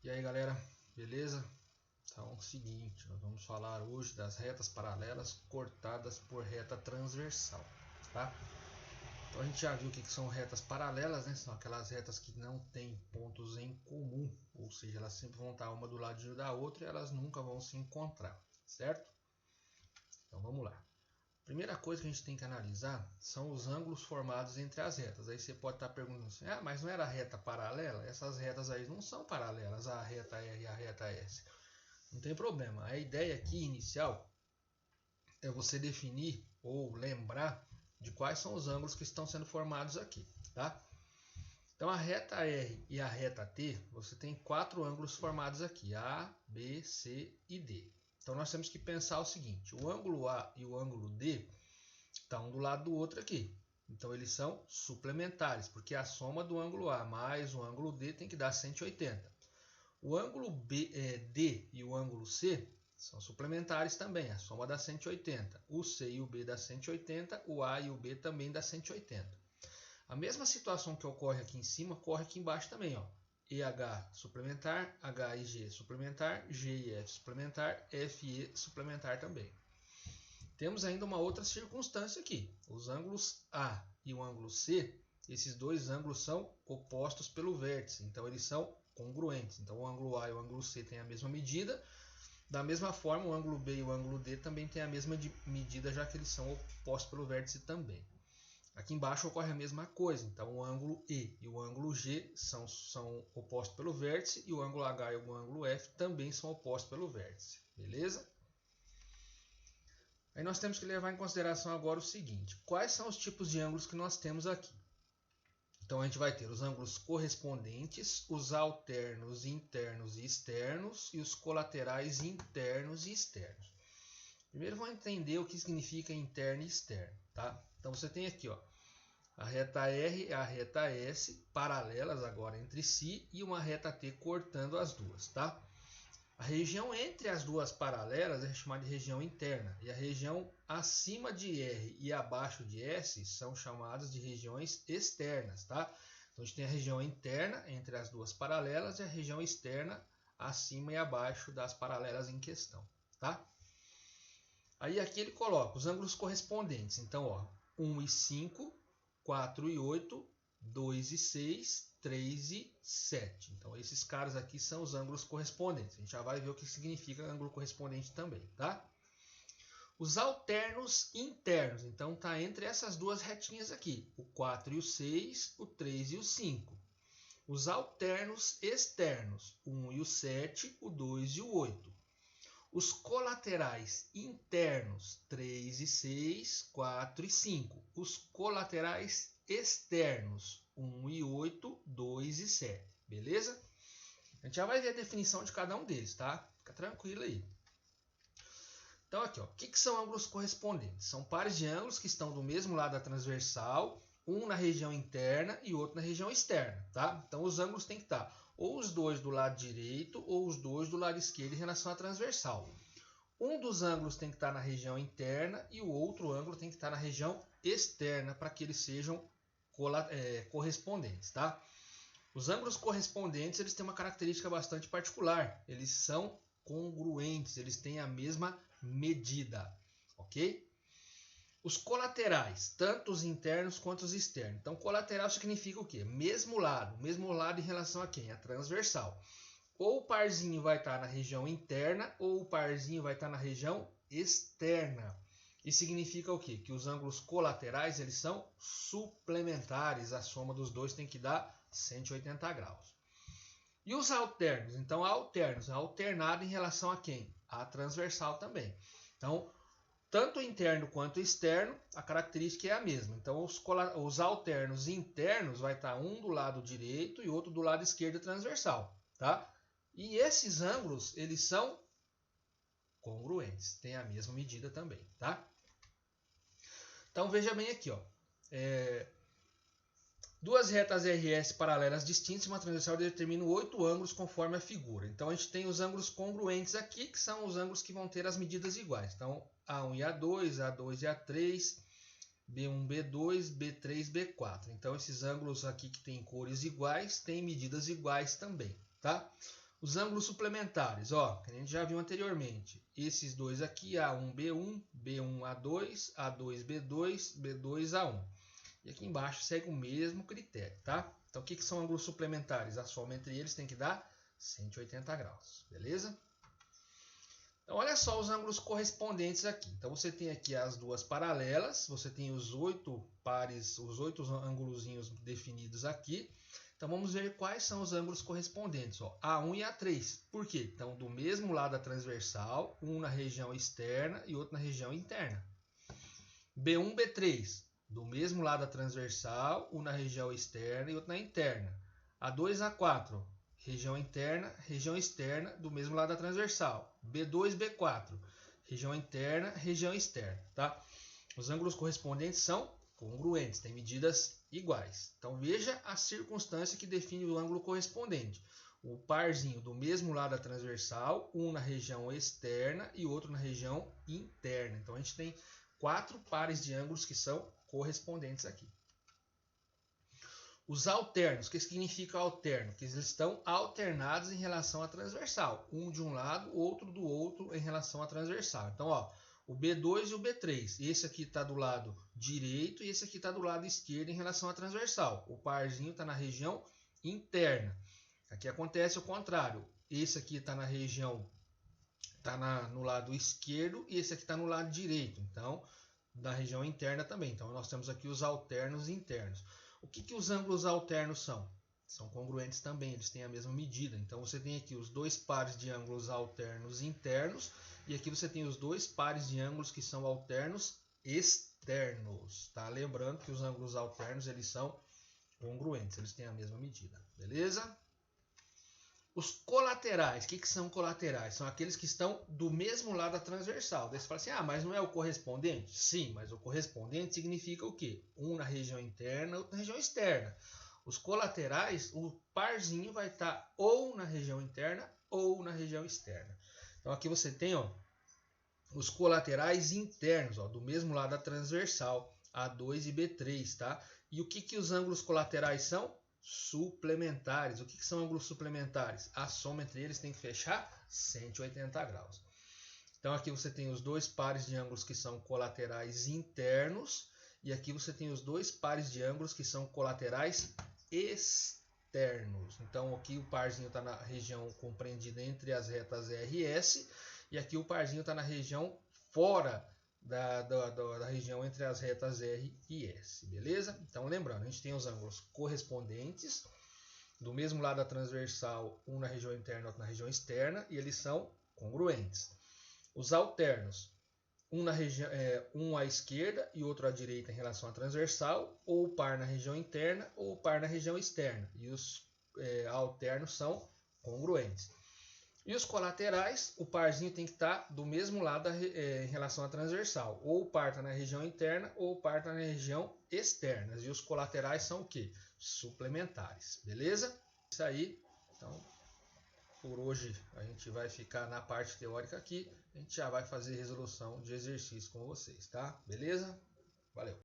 E aí galera, beleza? Então é o seguinte, nós vamos falar hoje das retas paralelas cortadas por reta transversal, tá? Então a gente já viu o que são retas paralelas, né? São aquelas retas que não têm pontos em comum, ou seja, elas sempre vão estar uma do ladinho da outra e elas nunca vão se encontrar, certo? Então vamos lá. Primeira coisa que a gente tem que analisar são os ângulos formados entre as retas. Aí você pode estar perguntando assim, mas não era reta paralela? Essas retas aí não são paralelas, a reta R e a reta S. Não tem problema. A ideia aqui inicial é você definir ou lembrar de quais são os ângulos que estão sendo formados aqui, tá? Então a reta R e a reta T, você tem quatro ângulos formados aqui, A, B, C e D. Então nós temos que pensar o seguinte, o ângulo A e o ângulo D estão um do lado do outro aqui. Então eles são suplementares, porque a soma do ângulo A mais o ângulo D tem que dar 180. O ângulo D e o ângulo C são suplementares também, a soma dá 180. O C e o B dá 180, o A e o B também dá 180. A mesma situação que ocorre aqui em cima, ocorre aqui embaixo também, ó. EH suplementar, H e G suplementar, G e F suplementar, F e E suplementar também. Temos ainda uma outra circunstância aqui. Os ângulos A e o ângulo C, esses dois ângulos são opostos pelo vértice, então eles são congruentes. Então o ângulo A e o ângulo C têm a mesma medida. Da mesma forma, o ângulo B e o ângulo D também têm a mesma medida, já que eles são opostos pelo vértice também. Aqui embaixo ocorre a mesma coisa, então o ângulo E e o ângulo G são opostos pelo vértice e o ângulo H e o ângulo F também são opostos pelo vértice, beleza? Aí nós temos que levar em consideração agora o seguinte, quais são os tipos de ângulos que nós temos aqui? Então a gente vai ter os ângulos correspondentes, os alternos internos e externos e os colaterais internos e externos. Primeiro vamos entender o que significa interno e externo, tá? Então você tem aqui, ó, a reta R e a reta S paralelas agora entre si e uma reta T cortando as duas, tá? A região entre as duas paralelas é chamada de região interna e a região acima de R e abaixo de S são chamadas de regiões externas, tá? Então a gente tem a região interna entre as duas paralelas e a região externa acima e abaixo das paralelas em questão, tá? Aí aqui ele coloca os ângulos correspondentes. Então, ó, 1 e 5, 4 e 8, 2 e 6, 3 e 7. Então, esses caras aqui são os ângulos correspondentes. A gente já vai ver o que significa ângulo correspondente também, tá? Os alternos internos. Então, tá entre essas duas retinhas aqui. O 4 e o 6, o 3 e o 5. Os alternos externos. O 1 e o 7, o 2 e o 8. Os colaterais internos, 3 e 6, 4 e 5. Os colaterais externos, 1 e 8, 2 e 7. Beleza? A gente já vai ver a definição de cada um deles, tá? Fica tranquilo aí. Então aqui, ó, o que são ângulos correspondentes? São pares de ângulos que estão do mesmo lado da transversal, um na região interna e outro na região externa, tá? Então os ângulos têm que estar ou os dois do lado direito ou os dois do lado esquerdo em relação à transversal. Um dos ângulos tem que estar na região interna e o outro ângulo tem que estar na região externa para que eles sejam correspondentes, tá? Os ângulos correspondentes eles têm uma característica bastante particular. Eles são congruentes, eles têm a mesma medida, ok? Os colaterais, tanto os internos quanto os externos. Então, colateral significa o quê? Mesmo lado em relação a quem? A transversal. Ou o parzinho vai estar na região interna, ou o parzinho vai estar na região externa. E significa o quê? Que os ângulos colaterais, eles são suplementares. A soma dos dois tem que dar 180 graus. E os alternos? Então, alternos, alternado em relação a quem? A transversal também. Então, tanto o interno quanto o externo, a característica é a mesma. Então, os alternos internos vai estar um do lado direito e outro do lado esquerdo transversal, tá? E esses ângulos, eles são congruentes, têm a mesma medida também, tá? Então, veja bem aqui, ó. Duas retas RS paralelas distintas e uma transversal determinam 8 ângulos conforme a figura. Então, a gente tem os ângulos congruentes aqui, que são os ângulos que vão ter as medidas iguais. Então, A1 e A2, A2 e A3, B1, B2, B3, B4. Então, esses ângulos aqui que têm cores iguais, têm medidas iguais também, tá? Os ângulos suplementares, ó, que a gente já viu anteriormente. Esses dois aqui, A1B1, B1A2, A2B2, B2A1. E aqui embaixo segue o mesmo critério, tá? Então o que são ângulos suplementares? A soma entre eles tem que dar 180 graus, beleza? Então olha só os ângulos correspondentes aqui. Então você tem aqui as duas paralelas, você tem os 8 pares, os 8 ângulozinhos definidos aqui. Então vamos ver quais são os ângulos correspondentes, ó, A1 e A3. Por quê? Então do mesmo lado da transversal, um na região externa e outro na região interna. B1, B3, do mesmo lado da transversal, um na região externa e outro na interna. A2, A4, região interna, região externa, do mesmo lado da transversal. B2, B4, região interna, região externa, tá? Os ângulos correspondentes são congruentes, têm medidas iguais. Então veja a circunstância que define o ângulo correspondente. O parzinho do mesmo lado da transversal, um na região externa e outro na região interna. Então a gente tem 4 pares de ângulos que são correspondentes aqui. Os alternos, o que significa alterno? Que eles estão alternados em relação à transversal. Um de um lado, outro do outro em relação à transversal. Então, ó, o B2 e o B3. Esse aqui está do lado direito e esse aqui está do lado esquerdo em relação à transversal. O parzinho está na região interna. Aqui acontece o contrário. Esse aqui está na região, está no lado esquerdo e esse aqui está no lado direito. Então, na região interna também. Então, nós temos aqui os alternos internos. O que os ângulos alternos são? São congruentes também, eles têm a mesma medida. Então, você tem aqui os dois pares de ângulos alternos internos e aqui você tem os dois pares de ângulos que são alternos externos. Tá? Lembrando que os ângulos alternos eles são congruentes, eles têm a mesma medida. Beleza? Os colaterais, o que são colaterais? São aqueles que estão do mesmo lado da transversal. Daí você fala assim, mas não é o correspondente? Sim, mas o correspondente significa o quê? Um na região interna, outro na região externa. Os colaterais, o parzinho vai estar ou na região interna ou na região externa. Então aqui você tem, ó, os colaterais internos, ó, do mesmo lado da transversal, A2 e B3, tá? E o que os ângulos colaterais são? Suplementares. O que são ângulos suplementares? A soma entre eles tem que fechar 180 graus. Então aqui você tem os dois pares de ângulos que são colaterais internos e aqui você tem os dois pares de ângulos que são colaterais externos. Então aqui o parzinho está na região compreendida entre as retas R e S e aqui o parzinho está na região fora da região entre as retas R e S, beleza? Então lembrando, a gente tem os ângulos correspondentes, do mesmo lado da transversal, um na região interna, outro na região externa, e eles são congruentes. Os alternos, um à esquerda e outro à direita em relação à transversal, ou par na região interna, ou par na região externa, e os alternos são congruentes. E os colaterais, o parzinho tem que estar do mesmo lado em relação à transversal. Ou o par está na região interna, ou o par está na região externa. E os colaterais são o quê? Suplementares. Beleza? Isso aí. Então, por hoje a gente vai ficar na parte teórica aqui. A gente já vai fazer resolução de exercício com vocês, tá? Beleza? Valeu!